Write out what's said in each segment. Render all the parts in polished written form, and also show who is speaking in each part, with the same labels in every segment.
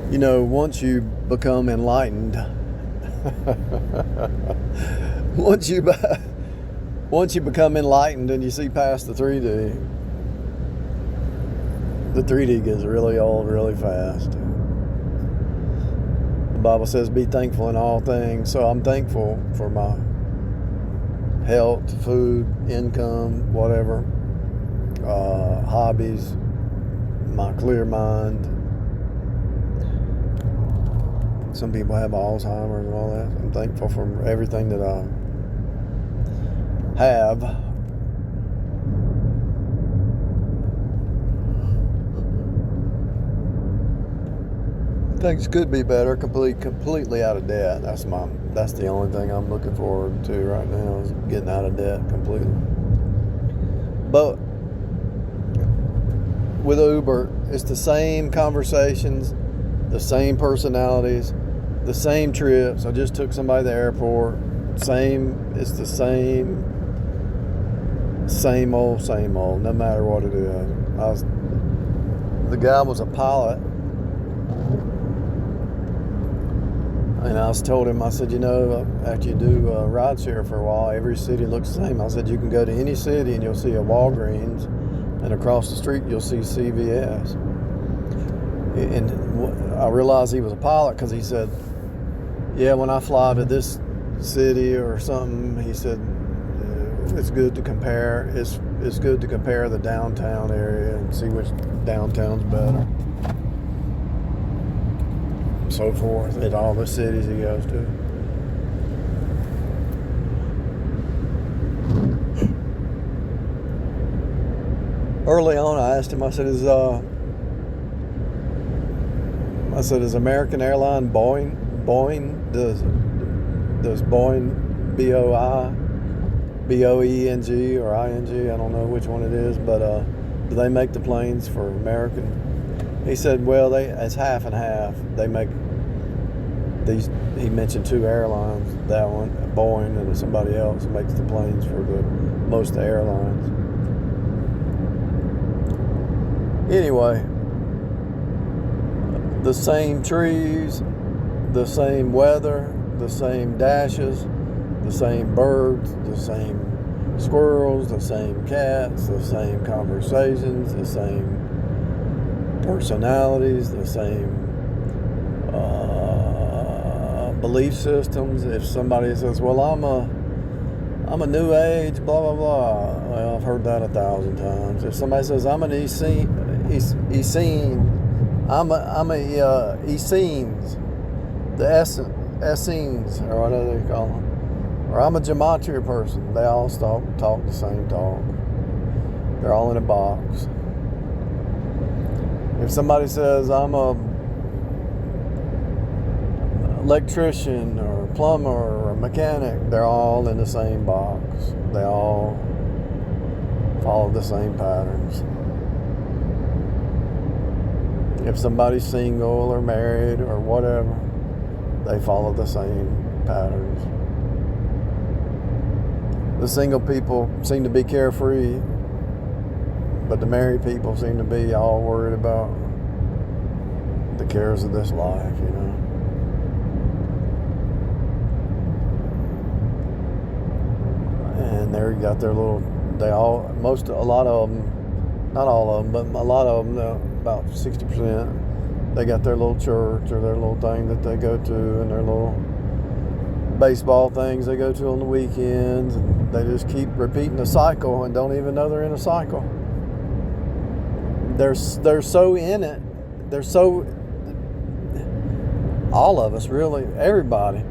Speaker 1: You know, once you become enlightened, once you once you become enlightened and you see past the 3D gets really old really fast. The Bible says be thankful in all things, so I'm thankful for my health, food, income, whatever, hobbies, my clear mind. Some people have Alzheimer's and all that. I'm thankful for everything that I have. Things could be better. Completely out of debt. That's the only thing I'm looking forward to right now, is getting out of debt completely. But with Uber, it's the same conversations, the same personalities, the same trips. I just took somebody to the airport. It's the same old, no matter what it is. The guy was a pilot, and I told him, I said, after you do rideshare for a while, every city looks the same. I said, you can go to any city and you'll see a Walgreens, and across the street you'll see CVS. And I realized he was a pilot because he said, yeah, when I fly to this city or something, he said, it's good to compare. It's good to compare the downtown area and see which downtown's better. So forth at all the cities he goes to. Early on, I asked him, I said, is American Airline Boeing? Does Boeing Boeing or ING? I don't know which one it is, but do they make the planes for American? He said, well, it's half and half. They make these. He mentioned two airlines. That one, Boeing, and somebody else makes the planes for most of the airlines. Anyway, the same trees, the same weather, the same dashes, the same birds, the same squirrels, the same cats, the same conversations, the same personalities, the same belief systems. If somebody says, well, I'm a new age, blah, blah, blah. Well, I've heard that 1,000 times. If somebody says, I'm an Essene, I'm a Essenes, the Essenes, or whatever they call them. Or I'm a gematria person. They all talk the same talk. They're all in a box. If somebody says, I'm a electrician or plumber or mechanic, they're all in the same box. They all follow the same patterns. If somebody's single or married or whatever, they follow the same patterns. The single people seem to be carefree, but the married people seem to be all worried about the cares of this life, And they got their little, a lot of them, not all of them, but a lot of them, about 60%, they got their little church or their little thing that they go to, and their little baseball things they go to on the weekends, and they just keep repeating the cycle and don't even know they're in a cycle. They're so in it. All of us, really, everybody,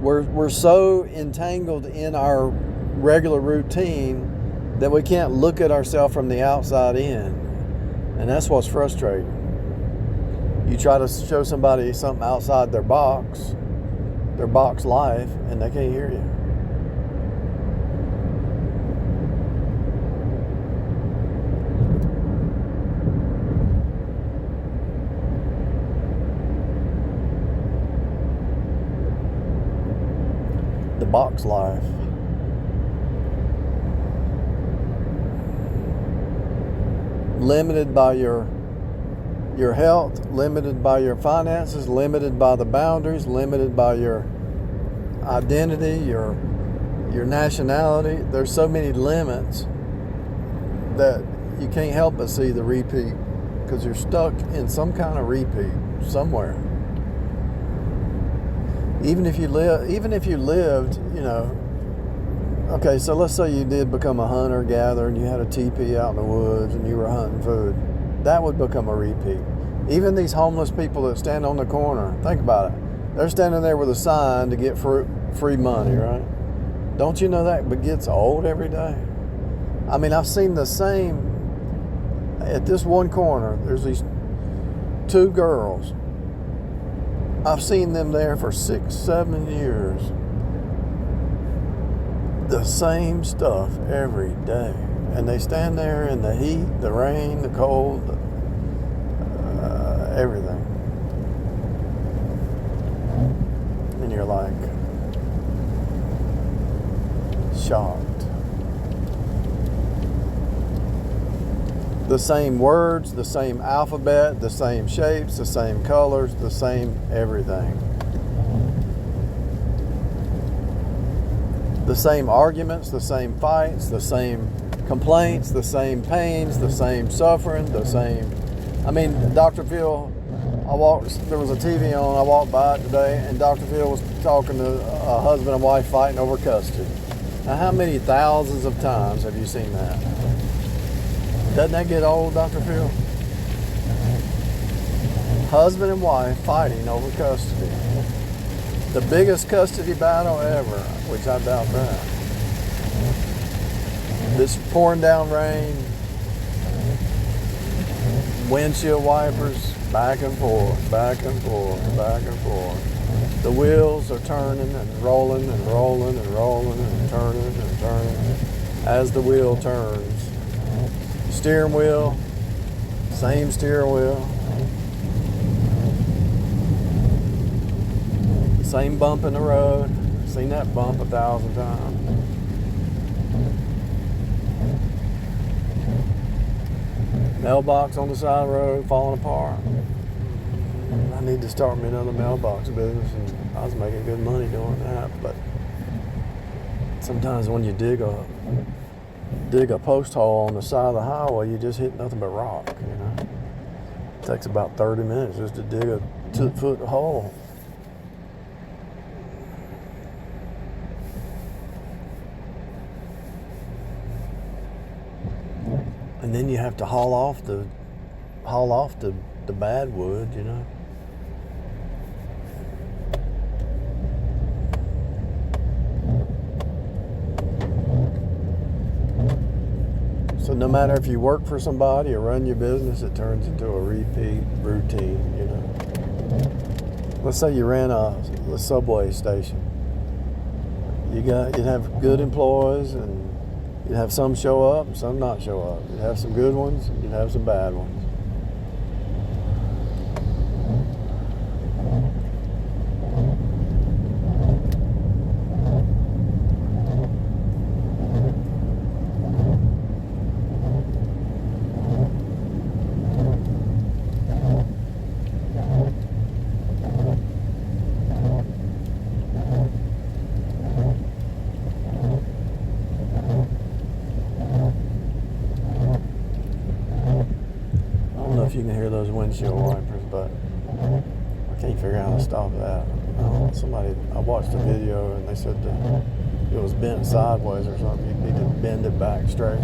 Speaker 1: we're so entangled in our regular routine that we can't look at ourselves from the outside in. And that's what's frustrating. You try to show somebody something outside their box life, and they can't hear you. The box life. Limited by your your health, limited by your finances, limited by the boundaries, limited by your identity, your nationality. There's so many limits that you can't help but see the repeat, because you're stuck in some kind of repeat somewhere. Even if you lived, okay, so let's say you did become a hunter-gatherer and you had a teepee out in the woods and you were hunting food. That would become a repeat. Even these homeless people that stand on the corner, think about it. They're standing there with a sign to get free money, right? Don't you know that gets old every day? I mean, I've seen the same at this one corner. There's these two girls. I've seen them there for 6-7 years. The same stuff every day. And they stand there in the heat, the rain, the cold, everything. And you're like shocked. The same words, the same alphabet, the same shapes, the same colors, the same everything. The same arguments, the same fights, the same complaints, the same pains, the same suffering, the same. I mean, Dr. Phil, there was a TV on, I walked by it today, and Dr. Phil was talking to a husband and wife fighting over custody. Now, how many thousands of times have you seen that? Doesn't that get old, Dr. Phil? Husband and wife fighting over custody. The biggest custody battle ever, which I doubt that. This pouring down rain, windshield wipers, back and forth, back and forth, back and forth. The wheels are turning and rolling and rolling and rolling and turning as the wheel turns. Steering wheel, same steering wheel. Same bump in the road. Seen that bump 1,000 times. Mailbox on the side of the road falling apart. I need to start me another mailbox business, and I was making good money doing that. But sometimes when you dig a post hole on the side of the highway, you just hit nothing but rock. It takes about 30 minutes just to dig a 2-foot hole. And then you have to haul off the bad wood, So no matter if you work for somebody or run your business, it turns into a repeat routine, Let's say you ran a subway station. You'd have good employees, and you'd have some show up and some not show up. You'd have some good ones, and you'd have some bad ones. If you can hear those windshield wipers, but I can't figure out how to stop that. I watched a video and they said that it was bent sideways or something. You need to bend it back straight.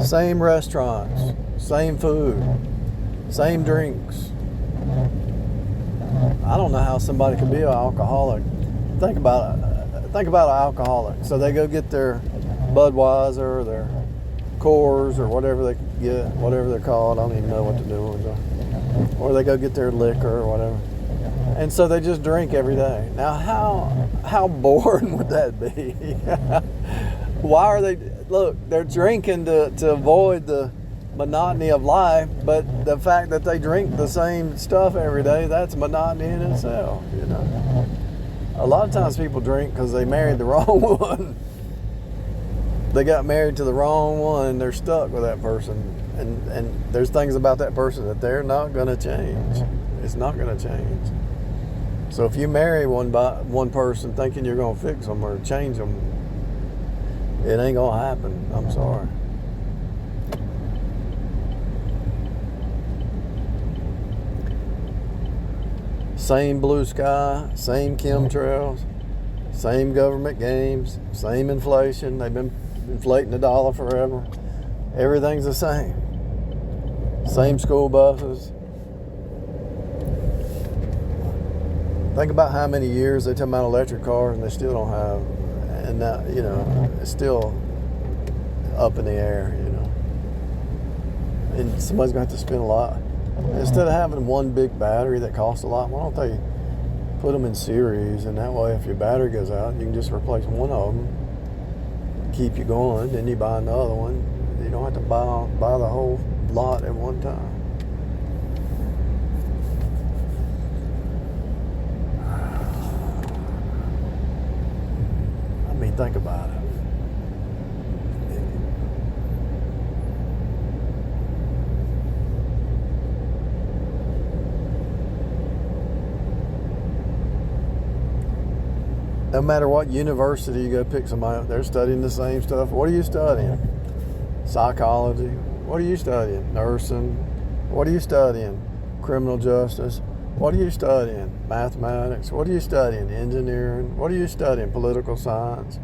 Speaker 1: Same restaurants, same food, same drinks. I don't know how somebody could be an alcoholic. Think about an alcoholic. So they go get their Budweiser or their Coors or whatever they get, whatever they're called. I don't even know what the new ones are. Or they go get their liquor or whatever. And so they just drink every day. Now, how boring would that be? Why are they? Look, they're drinking to avoid the monotony of life, but the fact that they drink the same stuff every day, that's monotony in itself. A lot of times people drink because they married the wrong one. they got married to the wrong one, they're stuck with that person. And there's things about that person that they're not going to change. It's not going to change. So if you marry one person thinking you're going to fix them or change them, it ain't going to happen. I'm sorry. Same blue sky, same chemtrails, same government games, same inflation. They've been inflating the dollar forever. Everything's the same. Same school buses. Think about how many years they talk about electric cars and they still don't have, and now, you know, it's still up in the air, you know. And somebody's going to have to spend a lot. Instead of having one big battery that costs a lot, why don't they put them in series, and that way if your battery goes out, you can just replace one of them, keep you going, then you buy another one. You don't have to buy the whole lot at one time. I mean, think about it. No matter what university you go pick somebody up, they're studying the same stuff. What are you studying? Psychology. What are you studying? Nursing. What are you studying? Criminal justice. What are you studying? Mathematics. What are you studying? Engineering. What are you studying? Political science.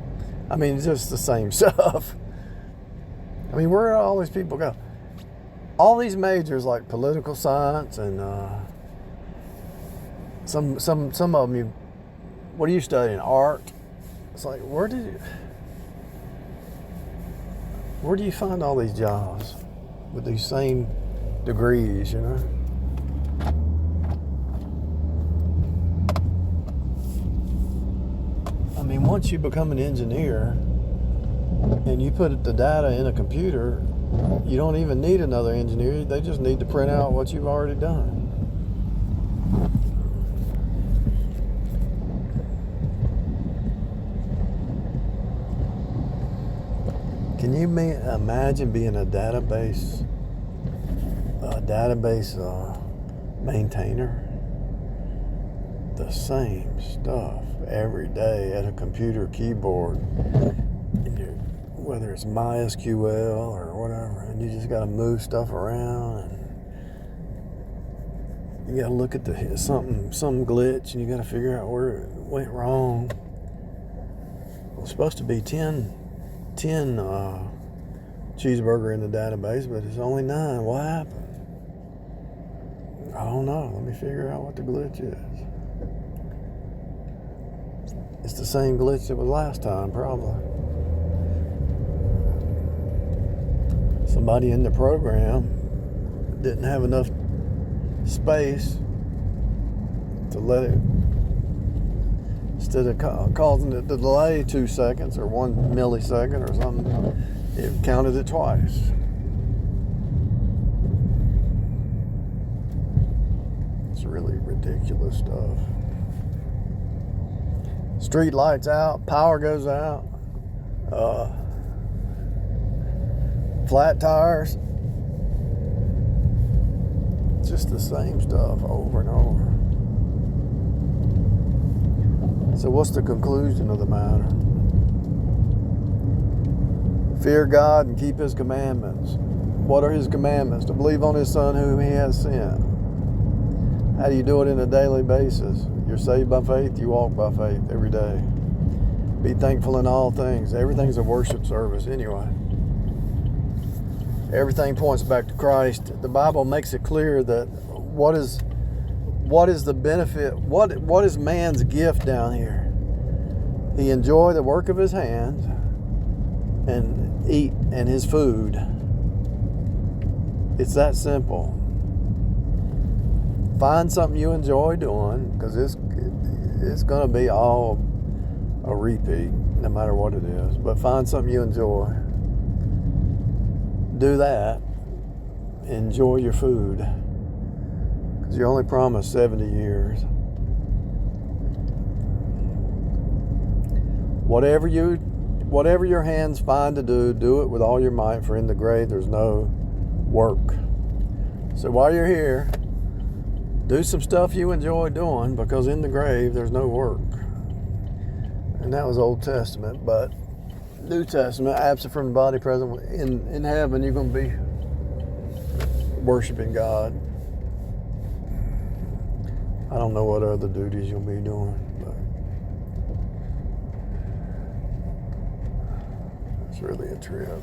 Speaker 1: I mean, it's just the same stuff. I mean, where do all these people go? All these majors like political science and some of them, what are you studying? Art. It's like, where do you find all these jobs with these same degrees, you know? I mean, once you become an engineer and you put the data in a computer, you don't even need another engineer. They just need to print out what you've already done. Can you imagine being a database maintainer? The same stuff every day at a computer keyboard, whether it's MySQL or whatever, and you just got to move stuff around, and you got to look at some glitch, and you got to figure out where it went wrong. Well, it's supposed to be 10 cheeseburger in the database, but it's only 9. What happened? I don't know. Let me figure out what the glitch is. It's the same glitch that was last time, probably. Somebody in the program didn't have enough space to let it, instead of causing it to delay 2 seconds or 1 millisecond or something, it counted it twice. It's really ridiculous stuff. Street lights out, power goes out, flat tires. It's just the same stuff over and over. So what's the conclusion of the matter? Fear God and keep His commandments. What are His commandments? To believe on His Son whom He has sent. How do you do it on a daily basis? You're saved by faith, you walk by faith every day. Be thankful in all things. Everything's a worship service anyway. Everything points back to Christ. The Bible makes it clear that what is the benefit, what is man's gift down here? He enjoy the work of his hands and eat and his food. It's that simple. Find something you enjoy doing, because it's going to be all a repeat, no matter what it is. But find something you enjoy. Do that. Enjoy your food, because you're only promised 70 years. Whatever you whatever your hands find to do, do it with all your might, for in the grave there's no work. So while you're here, do some stuff you enjoy doing, because in the grave there's no work. And that was Old Testament, but New Testament, absent from the body, present in heaven, you're going to be worshiping God. I don't know what other duties you'll be doing, but it's really a trip.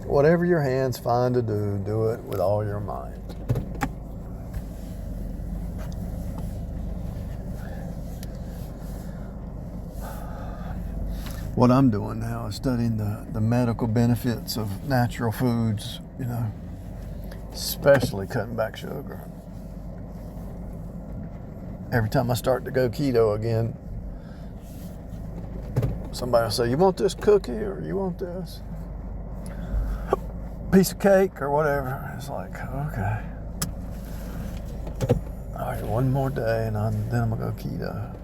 Speaker 1: Whatever your hands find to do, do it with all your might. What I'm doing now is studying the medical benefits of natural foods, especially cutting back sugar. Every time I start to go keto again, somebody will say, you want this cookie, or you want this piece of cake, or whatever. It's like, okay. All right, one more day, and then I'm going to go keto.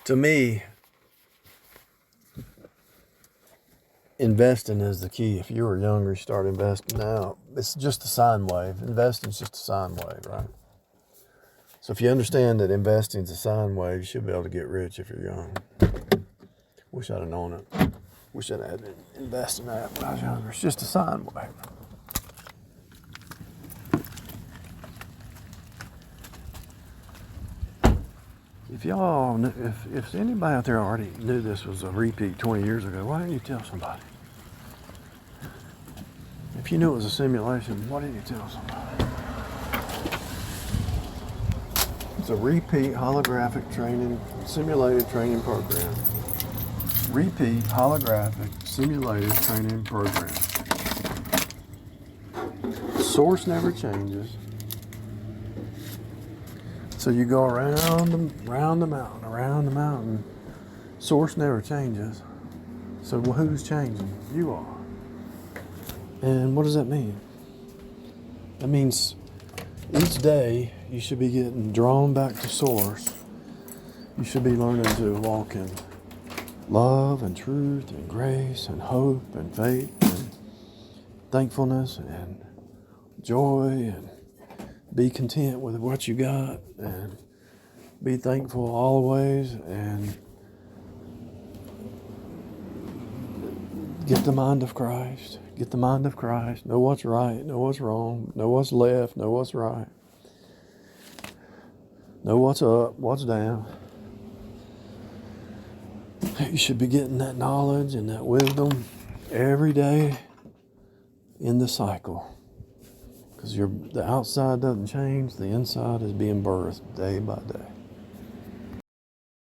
Speaker 1: To me, investing is the key. If you were younger, start investing now. It's just a sine wave. Investing is just a sine wave, right? So if you understand that investing is a sine wave, you should be able to get rich if you're young. Wish I'd have known it. Wish I'd had to invest in that when I was younger. It's just a sine wave. If y'all, if anybody out there already knew this was a repeat 20 years ago, why didn't you tell somebody? If you knew it was a simulation, why didn't you tell somebody? It's a repeat holographic training, simulated training program. Repeat holographic simulated training program. Source never changes. So you go around the mountain. Source never changes. So who's changing? You are. And what does that mean? That means each day you should be getting drawn back to source. You should be learning to walk in love and truth and grace and hope and faith and thankfulness and joy, and be content with what you got, and be thankful always, and get the mind of Christ. Get the mind of Christ. Know what's right, know what's wrong, know what's left, know what's right. Know what's up, what's down. You should be getting that knowledge and that wisdom every day in the cycle. Because the outside doesn't change, the inside is being birthed day by day.